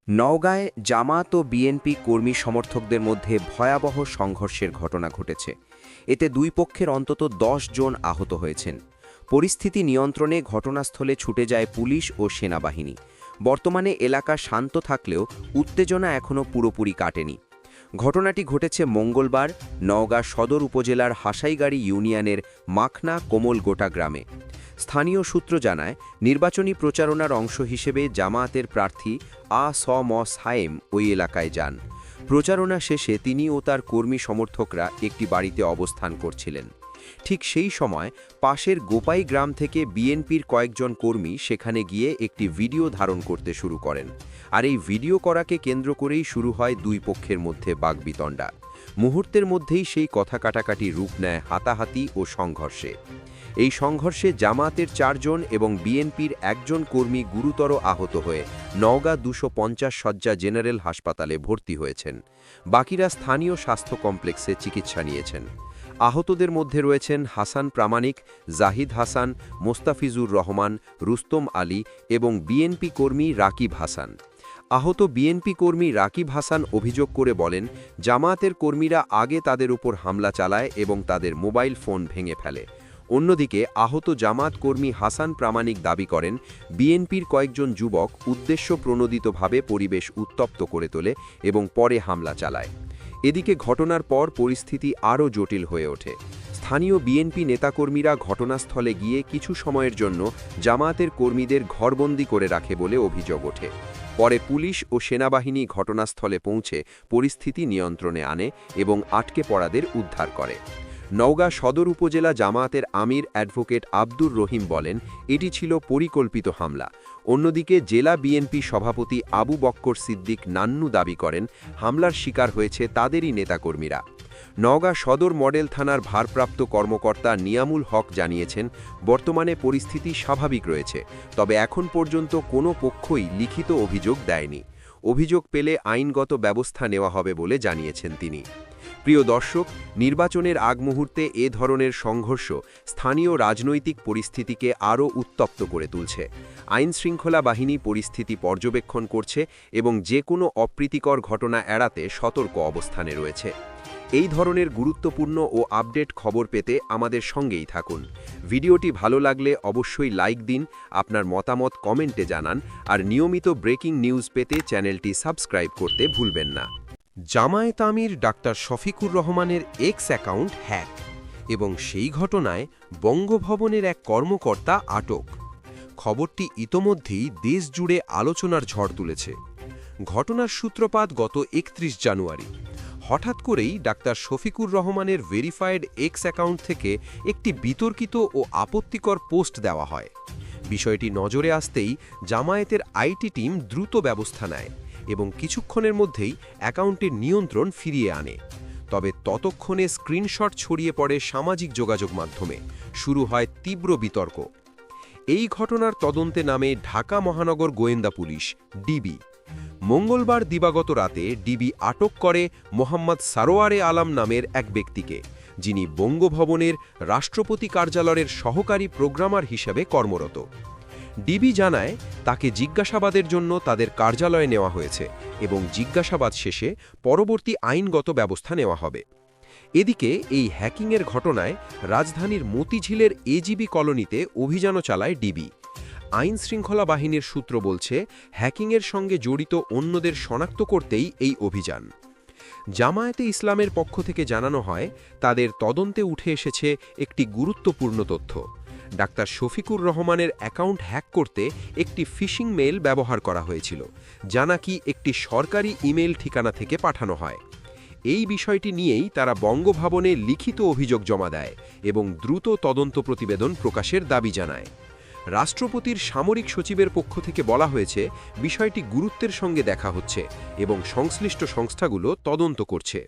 নওগাঁয় জামায়াত ও BNP কর্মী সমর্থকদের মধ্যে ভয়াবহ সংঘর্ষের ঘটনা ঘটেছে। এতে দুই পক্ষের অন্তত ১০ জন আহত হয়েছেন। পরিস্থিতি নিয়ন্ত্রণে ঘটনাস্থলে ছুটে যায় পুলিশ ও সেনাবাহিনী। বর্তমানে এলাকা শান্ত থাকলেও উত্তেজনা এখনও পুরোপুরি কাটেনি। ঘটনাটি ঘটেছে মঙ্গলবার নওগাঁ সদর উপজেলার হাসাইগাড়ি ইউনিয়নের মাখনা কোমলগোটা গ্রামে। স্থানীয় সূত্র জানায়, নির্বাচনী প্রচারণার অংশ হিসেবে জামায়াতের প্রার্থী আ.স.ম. সায়েম ওই এলাকায় যান। প্রচারণা শেষে তিনি ও তার কর্মী সমর্থকরা একটি বাড়িতে অবস্থান করছিলেন। ঠিক সেই সময় পাশের গোপাই গ্রাম থেকে বিএনপির কয়েকজন কর্মী সেখানে গিয়ে একটি ভিডিও ধারণ করতে শুরু করেন। আর এই ভিডিও করাকে কেন্দ্র করেই শুরু হয় দুই পক্ষের মধ্যে বাগবিতণ্ডা। মুহূর্তের মধ্যেই সেই কথা কাটাকাটি রূপ নেয় হাতাহাতি ও সংঘর্ষে। এই সংঘর্ষে জামায়াতের ৪ জন এবং বিএনপির একজন কর্মী গুরুতর আহত হয়ে নওগাঁ ২৫০ শয্যা জেনারেল হাসপাতালে ভর্তি হয়েছেন। বাকিরা স্থানীয় স্বাস্থ্য কমপ্লেক্সে চিকিৎসা নিয়েছেন। আহতদের মধ্যে রয়েছেন হাসান প্রামাণিক, জাহিদ হাসান, মোস্তাফিজুর রহমান, রুস্তম আলী এবং বিএনপি কর্মী রাকিব হাসান। আহত বিএনপি কর্মী রাকিব হাসান অভিযোগ করে বলেন, জামায়াতের কর্মীরা আগে তাদের উপর হামলা চালায় এবং তাদের মোবাইল ফোন ভেঙে ফেলে। অন্যদিকে আহত জামায়াত কর্মী হাসান প্রামাণিক দাবি করেন, বিএনপির কয়েকজন যুবক উদ্দেশ্যপ্রণোদিতভাবে পরিবেশ উত্তপ্ত করে তোলে এবং পরে হামলা চালায়। এদিকে ঘটনার পর পরিস্থিতি আরও জটিল হয়ে ওঠে। স্থানীয় বিএনপি নেতাকর্মীরা ঘটনাস্থলে গিয়ে কিছু সময়ের জন্য জামায়াতের কর্মীদের ঘরবন্দি করে রাখে বলে অভিযোগ ওঠে। পরে পুলিশ ও সেনাবাহিনী ঘটনাস্থলে পৌঁছে পরিস্থিতি নিয়ন্ত্রণে আনে এবং আটকে পড়াদের উদ্ধার করে। নওগাঁ সদর উপজেলা জামায়াতের আমির অ্যাডভোকেট আব্দুর রহিম বলেন, এটি ছিল পরিকল্পিত হামলা। অন্যদিকে জেলা বিএনপি সভাপতি আবু বক্কর সিদ্দিক নান্নু দাবি করেন, হামলার শিকার হয়েছে তাদেরই নেতাকর্মীরা। নওগাঁ সদর মডেল থানার ভারপ্রাপ্ত কর্মকর্তা নিয়ামুল হক জানিয়েছেন, বর্তমানে পরিস্থিতি স্বাভাবিক রয়েছে, তবে এখন পর্যন্ত কোনো পক্ষই লিখিত অভিযোগ দেয়নি। অভিযোগ পেলে আইনগত ব্যবস্থা নেওয়া হবে বলে জানিয়েছেন তিনি। প্রিয় দর্শক, নির্বাচনের আগ মুহূর্তে এ ধরনের সংঘর্ষ স্থানীয় রাজনৈতিক পরিস্থিতিকে আরও উত্তপ্ত করে তুলছে। আইনশৃঙ্খলা বাহিনী পরিস্থিতি পর্যবেক্ষণ করছে এবং যে কোনো অপ্রীতিকর ঘটনা এড়াতে সতর্ক অবস্থানে রয়েছে। এই ধরনের গুরুত্বপূর্ণ ও আপডেট খবর পেতে আমাদের সঙ্গেই থাকুন। ভিডিওটি ভালো লাগলে অবশ্যই লাইক দিন, আপনার মতামত কমেন্টে জানান, আর নিয়মিত ব্রেকিং নিউজ পেতে চ্যানেলটি সাবস্ক্রাইব করতে ভুলবেন না। জামায়াত আমির ডাক্তার শফিকুর রহমানের এক্স অ্যাকাউন্ট হ্যাক এবং সেই ঘটনায় বঙ্গভবনের এক কর্মকর্তা আটক। খবরটি ইতোমধ্যেই দেশ জুড়ে আলোচনার ঝড় তুলেছে। ঘটনার সূত্রপাত গত ৩১ জানুয়ারি। হঠাৎ করেই ডাক্তার শফিকুর রহমানের ভেরিফাইড এক্স অ্যাকাউন্ট থেকে একটি বিতর্কিত ও আপত্তিকর পোস্ট দেওয়া হয়। বিষয়টি নজরে আসতেই জামায়াতের আইটি টিম দ্রুত ব্যবস্থা নেয় এবং কিছুক্ষণের মধ্যেই অ্যাকাউন্টের নিয়ন্ত্রণ ফিরিয়ে আনে। তবে ততক্ষণে স্ক্রিনশট ছড়িয়ে পড়ে সামাজিক যোগাযোগ মাধ্যমে। শুরু হয় তীব্র বিতর্ক। এই ঘটনার তদন্তে নামে ঢাকা মহানগর গোয়েন্দা পুলিশ ডিবি। মঙ্গলবার দিবাগত রাতে ডিবি আটক করে মোহাম্মদ সারোয়ারে আলম নামের এক ব্যক্তিকে, যিনি বঙ্গভবনের রাষ্ট্রপতি কার্যালয়ের সহকারী প্রোগ্রামার হিসেবে কর্মরত। ডিবি জানায়, তাকে জিজ্ঞাসাবাদের জন্য তাদের কার্যালয়ে নেওয়া হয়েছে এবং জিজ্ঞাসাবাদ শেষে পরবর্তী আইনগত ব্যবস্থা নেওয়া হবে। এদিকে এই হ্যাকিংয়ের ঘটনায় রাজধানীর মতিঝিলের এজিবি কলোনিতে অভিযানও চালায় ডিবি। আইনশৃঙ্খলা বাহিনীর সূত্র বলছে, হ্যাকিংয়ের সঙ্গে জড়িত অন্যদের শনাক্ত করতেই এই অভিযান। জামায়াতে ইসলামের পক্ষ থেকে জানানো হয়, তাদের তদন্তে উঠে এসেছে একটি গুরুত্বপূর্ণ তথ্য। ডাক্তার শফিকুর রহমানের অ্যাকাউন্ট হ্যাক করতে একটি ফিশিং মেইল ব্যবহার করা হয়েছিল, যা নাকি একটি সরকারি ইমেইল ঠিকানা থেকে পাঠানো হয়। এই বিষয়টি নিয়েই তারা বঙ্গভবনে লিখিত অভিযোগ জমা দেয় এবং দ্রুত তদন্ত প্রতিবেদন প্রকাশের দাবি জানায়। রাষ্ট্রপতির সামরিক সচিবের পক্ষ থেকে বলা হয়েছে, বিষয়টি গুরুত্বের সঙ্গে দেখা হচ্ছে এবং সংশ্লিষ্ট সংস্থাগুলো তদন্ত করছে।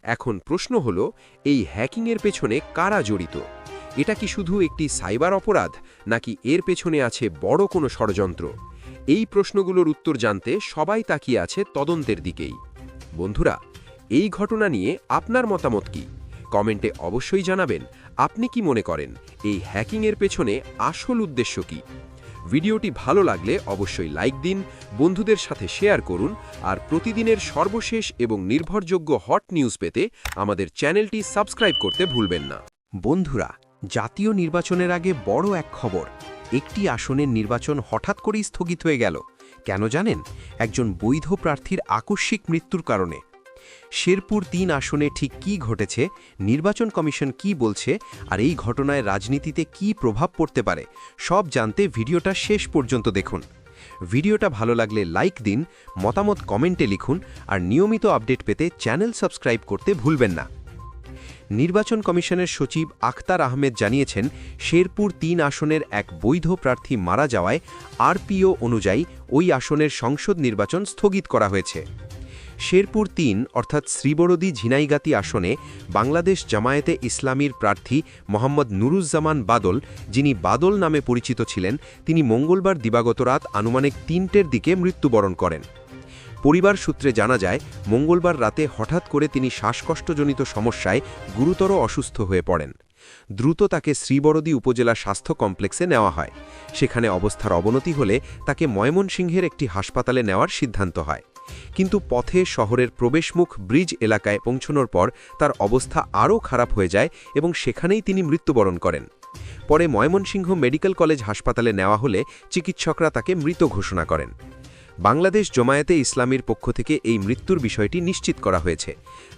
এখন প্রশ্ন হল, এই হ্যাকিংয়ের পেছনে কারা জড়িত? এটা কি শুধু একটি সাইবার অপরাধ, নাকি এর পেছনে আছে বড় কোনো ষড়যন্ত্র? এই প্রশ্নগুলোর উত্তর জানতে সবাই তাকিয়ে আছে তদন্তের দিকেই। বন্ধুরা, এই ঘটনা নিয়ে আপনার মতামত কি? কমেন্টে অবশ্যই জানাবেন। আপনি কি মনে করেন এই হ্যাকিংয়ের পেছনে আসল উদ্দেশ্য কি? ভিডিওটি ভালো লাগলে অবশ্যই লাইক দিন, বন্ধুদের সাথে শেয়ার করুন আর প্রতিদিনের সর্বশেষ এবং নির্ভরযোগ্য হট নিউজ পেতে আমাদের চ্যানেলটি সাবস্ক্রাইব করতে ভুলবেন না। বন্ধুরা, জাতীয় নির্বাচনের আগে বড় এক খবর। একটি আসনের নির্বাচন হঠাৎ করেই স্থগিত হয়ে গেল। কেন জানেন? একজন বৈধ প্রার্থীর আকস্মিক মৃত্যুর কারণে। শেরপুর ৩ আসনে ঠিক কী ঘটেছে, নির্বাচন কমিশন কি বলছে, আর এই ঘটনায় রাজনীতিতে কি প্রভাব পড়তে পারে, সব জানতে ভিডিওটা শেষ পর্যন্ত দেখুন। ভিডিওটা ভালো লাগলে লাইক দিন, মতামত কমেন্টে লিখুন আর নিয়মিত আপডেট পেতে চ্যানেল সাবস্ক্রাইব করতে ভুলবেন না। নির্বাচন কমিশনের সচিব আখতার আহমেদ জানিয়েছেন, শেরপুর ৩ আসনের এক বৈধ প্রার্থী মারা যাওয়ায় আরপিও অনুযায়ী ওই আসনের সংসদ নির্বাচন স্থগিত করা হয়েছে। শেরপুর ৩ অর্থাৎ শ্রীবরদী ঝিনাইগাতি আসনে বাংলাদেশ জামায়াতে ইসলামীর প্রার্থী মোহাম্মদ নুরুজ্জামান বাদল, যিনি বাদল নামে পরিচিত ছিলেন, তিনি মঙ্গলবার দিবাগত রাত আনুমানিক ৩টের দিকে মৃত্যুবরণ করেন। পরিবার সূত্রে জানা যায়, মঙ্গলবার রাতে হঠাৎ করে তিনি শ্বাসকষ্টজনিত সমস্যায় গুরুতর অসুস্থ হয়ে পড়েন। দ্রুত তাকে শ্রীবরদী উপজেলা স্বাস্থ্য কমপ্লেক্সে নেওয়া হয়। সেখানে অবস্থার অবনতি হলে তাকে ময়মনসিংহের একটি হাসপাতালে নেওয়ার সিদ্ধান্ত হয়। কিন্তু পথে শহরের প্রবেশমুখ ব্রিজ এলাকায় পৌঁছানোর পর তার অবস্থা আরও খারাপ হয়ে যায় এবং সেখানেই তিনি মৃত্যুবরণ করেন। পরে ময়মনসিংহ মেডিকেল কলেজ হাসপাতালে নেওয়া হলে চিকিৎসকরা তাকে মৃত ঘোষণা করেন। বাংলাদেশ জামায়াতে ইসলামীর পক্ষ থেকে এই মৃত্যুর বিষয়টি নিশ্চিত করা হয়েছে।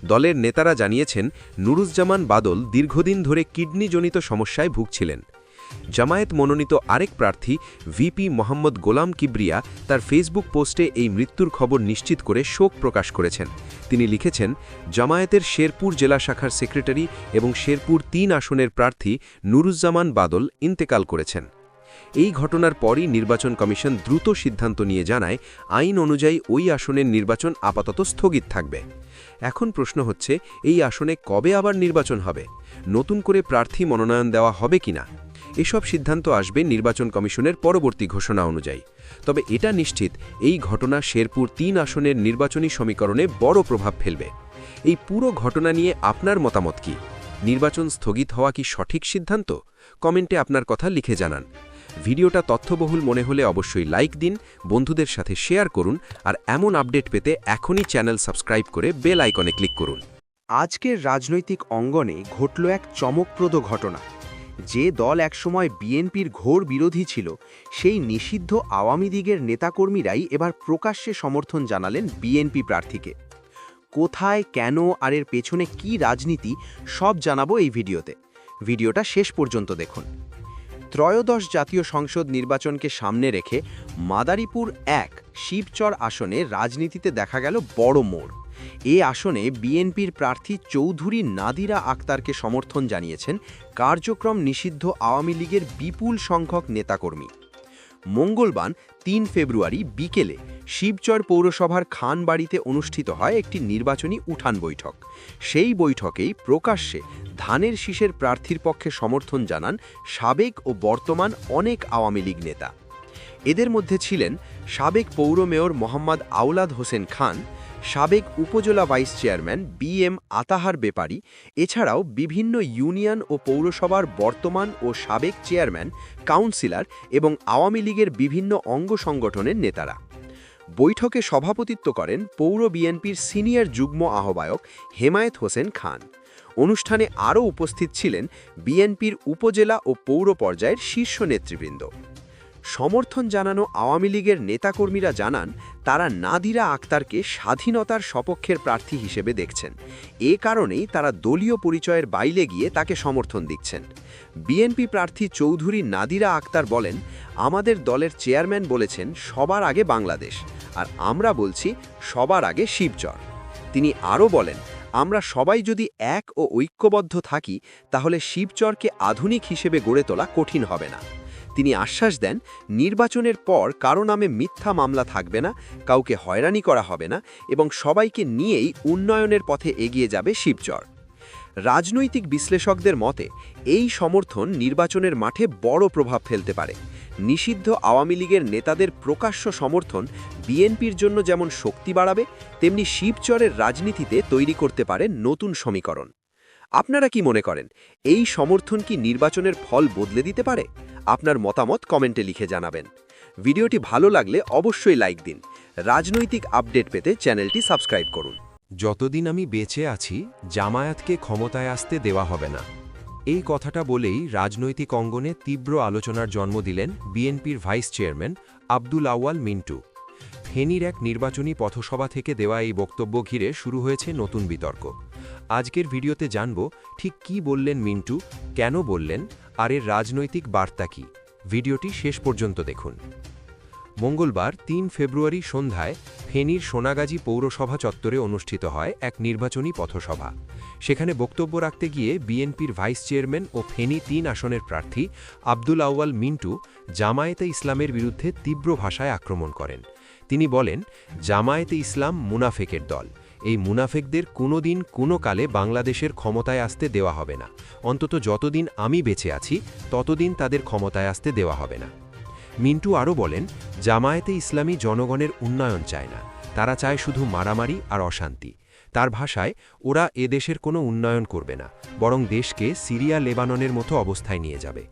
দলের নেতারা জানিয়েছেন, নুরুজ্জামান বাদল দীর্ঘদিন ধরে কিডনিজনিত সমস্যায় ভুগছিলেন। জামায়াত মনোনীত আরেক প্রার্থী ভিপি মোহাম্মদ গোলাম কিবরিয়া তার ফেসবুক পোস্টে এই মৃত্যুর খবর নিশ্চিত করে শোক প্রকাশ করেছেন। তিনি লিখেছেন, জামায়াতের শেরপুর জেলা শাখার সেক্রেটারি এবং শেরপুর ৩ আসনের প্রার্থী নুরুজ্জামান বাদল ইন্তেকাল করেছেন। এই ঘটনার পরই নির্বাচন কমিশন দ্রুত সিদ্ধান্ত নিয়ে জানায়, আইন অনুযায়ী ওই আসনের নির্বাচন আপাতত স্থগিত থাকবে। এখন প্রশ্ন হচ্ছে, এই আসনে কবে আবার নির্বাচন হবে? নতুন করে প্রার্থী মনোনয়ন দেওয়া হবে কিনা? এসব সিদ্ধান্ত আসবে নির্বাচন কমিশনের পরবর্তী ঘোষণা অনুযায়ী। তবে এটা নিশ্চিত, এই ঘটনা শেরপুর ৩ আসনের নির্বাচনী সমীকরণে বড় প্রভাব ফেলবে। এই পুরো ঘটনা নিয়ে আপনার মতামত কি? নির্বাচন স্থগিত হওয়া কি সঠিক সিদ্ধান্ত? কমেন্টে আপনার কথা লিখে জানান। ভিডিওটা তথ্যবহুল মনে হলে অবশ্যই লাইক দিন, বন্ধুদের সাথে শেয়ার করুন আর এমন আপডেট পেতে এখনই চ্যানেল সাবস্ক্রাইব করে বেল আইকনে ক্লিক করুন। আজকের রাজনৈতিক অঙ্গনে ঘটল এক চমকপ্রদ ঘটনা। যে দল একসময় বিএনপির ঘোর বিরোধী ছিল, সেই নিষিদ্ধ আওয়ামী লীগের নেতাকর্মীরাই এবার প্রকাশ্যে সমর্থন জানালেন বিএনপি প্রার্থীকে। কোথায়, কেন আর এর পেছনে কী রাজনীতি, সব জানাবো এই ভিডিওতে। ভিডিওটা শেষ পর্যন্ত দেখুন। ত্রয়োদশ জাতীয় সংসদ নির্বাচনকে সামনে রেখে মাদারীপুর ১ শিবচর আসনে রাজনীতিতে দেখা গেল বড় মোড়। এ আসনে বিএনপির প্রার্থী চৌধুরী নাদিরা আক্তারকে সমর্থন জানিয়েছেন কার্যক্রম নিষিদ্ধ আওয়ামী লীগের বিপুল সংখ্যক নেতাকর্মী। মঙ্গলবার ৩ ফেব্রুয়ারি বিকেলে শিবচর পৌরসভার খানবাড়িতে অনুষ্ঠিত হয় একটি নির্বাচনী উঠান বৈঠক। সেই বৈঠকেই প্রকাশ্যে ধানের শীষের প্রার্থীর পক্ষে সমর্থন জানান সাবেক ও বর্তমান অনেক আওয়ামী লীগ নেতা। এদের মধ্যে ছিলেন সাবেক পৌর মেয়র মোহাম্মদ আওলাদ হোসেন খান, সাবেক উপজেলা vice chairman BM Atahar Bepari, এছাড়াও বিভিন্ন ইউনিয়ন ও পৌরসভার বর্তমান ও সাবেক চেয়ারম্যান, কাউন্সিলর এবং আওয়ামী লীগের বিভিন্ন অঙ্গ সংগঠনের নেতারা। বৈঠকে সভাপতিত্ব করেন পৌর বিএনপির সিনিয়র যুগ্ম আহ্বায়ক হেমায়েত হোসেন খান। অনুষ্ঠানে আরও উপস্থিত ছিলেন বিএনপির উপজেলা ও পৌর পর্যায়ের শীর্ষ নেতৃবৃন্দ। সমর্থন জানানো আওয়ামী লীগের নেতাকর্মীরা জানান, তারা নাদিরা আক্তারকে স্বাধীনতার সপক্ষের প্রার্থী হিসেবে দেখছেন। এ কারণেই তারা দলীয় পরিচয়ের বাইরে গিয়ে তাকে সমর্থন দিচ্ছেন। বিএনপি প্রার্থী চৌধুরী নাদিরা আক্তার বলেন, আমাদের দলের চেয়ারম্যান বলেছেন সবার আগে বাংলাদেশ, আর আমরা বলছি সবার আগে শিবচর। তিনি আরও বলেন, আমরা সবাই যদি এক ও ঐক্যবদ্ধ থাকি, তাহলে শিবচরকে আধুনিক হিসেবে গড়ে তোলা কঠিন হবে না। তিনি আশ্বাস দেন, নির্বাচনের পর কারো নামে মিথ্যা মামলা থাকবে না, কাউকে হয়রানি করা হবে না এবং সবাইকে নিয়েই উন্নয়নের পথে এগিয়ে যাবে শিবচর। রাজনৈতিক বিশ্লেষকদের মতে এই সমর্থন নির্বাচনের মাঠে বড় প্রভাব ফেলতে পারে। নিষিদ্ধ আওয়ামী লীগের নেতাদের প্রকাশ্য সমর্থন বিএনপির জন্য যেমন শক্তি বাড়াবে, তেমনি শিবচরের রাজনীতিতে তৈরি করতে পারে নতুন সমীকরণ। আপনারা কি মনে করেন এই সমর্থন কি নির্বাচনের ফল বদলে দিতে পারে? আপনার মতামত কমেন্টে লিখে জানাবেন। ভিডিওটি ভালো লাগলে অবশ্যই লাইক দিন। রাজনৈতিক আপডেট পেতে চ্যানেলটি সাবস্ক্রাইব করুন। যতদিন আমি বেঁচে আছি জামায়াতকে ক্ষমতায় আসতে দেওয়া হবে না, এই কথাটা বলেই রাজনৈতিক অঙ্গনে তীব্র আলোচনার জন্ম দিলেন বিএনপির ভাইস চেয়ারম্যান আব্দুল আউয়াল মিন্টু। ফেনীর এক নির্বাচনী পথসভা থেকে দেওয়া এই বক্তব্য ঘিরে শুরু হয়েছে নতুন বিতর্ক। আজকের ভিডিওতে জানব ঠিক কি বললেন মিন্টু, কেন বললেন, আর এর রাজনৈতিক বার্তা কী। ভিডিওটি শেষ পর্যন্ত দেখুন। মঙ্গলবার ৩ ফেব্রুয়ারি সন্ধ্যায় ফেনীর সোনাগাজী পৌরসভা চত্বরে অনুষ্ঠিত হয় এক নির্বাচনী পথসভা। সেখানে বক্তব্য রাখতে গিয়ে বিএনপির ভাইস চেয়ারম্যান ও ফেনী ৩ আসনের প্রার্থী আব্দুল আউয়াল মিন্টু জামায়াতে ইসলামের বিরুদ্ধে তীব্র ভাষায় আক্রমণ করেন। তিনি বলেন, জামায়াতে ইসলাম মুনাফেকের দল, এই মুনাফেকদের কোনোদিন কোনো কালে বাংলাদেশের ক্ষমতায় আসতে দেওয়া হবে না। অন্তত যতদিন আমি বেঁচে আছি ততদিন তাদের ক্ষমতায় আসতে দেওয়া হবে না। মিন্টু আরও বলেন, জামায়াতে ইসলামী জনগণের উন্নয়ন চায় না, তারা চায় শুধু মারামারি আর অশান্তি। তার ভাষায়, ওরা এদেশের কোনো উন্নয়ন করবে না, বরং দেশকে সিরিয়া লেবাননের মতো অবস্থায় নিয়ে যাবে।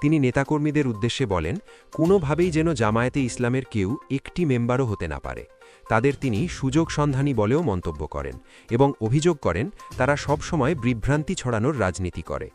তিনি নেতাকর্মীদের উদ্দেশ্যে বলেন, কোনোভাবেই যেন জামায়াতে ইসলামের কেউ একটি মেম্বারও হতে না পারে। তাদের তিনি সুযোগ সন্ধানী বলেও মন্তব্য করেন এবং অভিযোগ করেন তারা সবসময় বিভ্রান্তি ছড়ানোর রাজনীতি করে।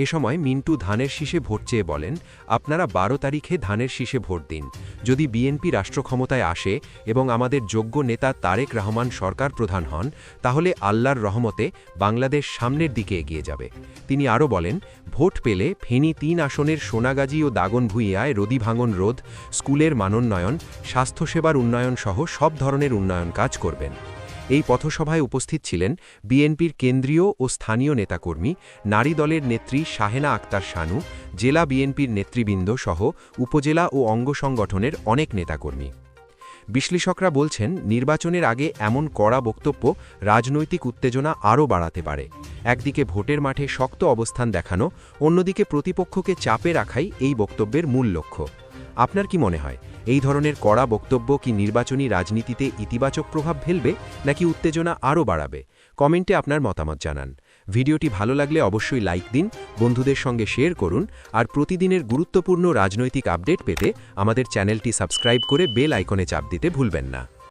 এ সময় মিন্টু ধানের শীষে ভোট চেয়ে বলেন, আপনারা ১২ তারিখে ধানের শীষে ভোট দিন। যদি বিএনপি রাষ্ট্র ক্ষমতায় আসে এবং আমাদের যোগ্য নেতা তারেক রহমান সরকার প্রধান হন, তাহলে আল্লাহর রহমতে বাংলাদেশ সামনের দিকে এগিয়ে যাবে। তিনি আরও বলেন, ভোট পেলে ফেনী ৩ আসনের সোনাগাজী ও দাগনভূঞায় নদী ভাঙন রোধ, স্কুলের মানোন্নয়ন, স্বাস্থ্যসেবার উন্নয়ন সহ সব ধরনের উন্নয়ন কাজ করবেন। এই পথসভায় উপস্থিত ছিলেন বিএনপির কেন্দ্রীয় ও স্থানীয় নেতাকর্মী, নারী দলের নেত্রী শাহেনা আক্তার শানু, জেলা বিএনপির নেতৃবৃন্দ সহ উপজেলা ও অঙ্গ সংগঠনের অনেক নেতাকর্মী। বিশ্লেষকরা বলছেন, নির্বাচনের আগে এমন কড়া বক্তব্য রাজনৈতিক উত্তেজনা আরও বাড়াতে পারে। একদিকে ভোটের মাঠে শক্ত অবস্থান দেখানো, অন্যদিকে প্রতিপক্ষকে চাপে রাখাই এই বক্তব্যের মূল লক্ষ্য। আপনার কি মনে হয়, এই ধরনের কড়া বক্তব্য কি নির্বাচনী রাজনীতিতে ইতিবাচক প্রভাব ফেলবে নাকি উত্তেজনা আরও বাড়াবে? কমেন্টে আপনার মতামত জানান। ভিডিওটি ভালো লাগলে অবশ্যই লাইক দিন, বন্ধুদের সঙ্গে শেয়ার করুন, আর প্রতিদিনের গুরুত্বপূর্ণ রাজনৈতিক আপডেট পেতে আমাদের চ্যানেলটি সাবস্ক্রাইব করে বেল আইকনে চাপ দিতে ভুলবেন না।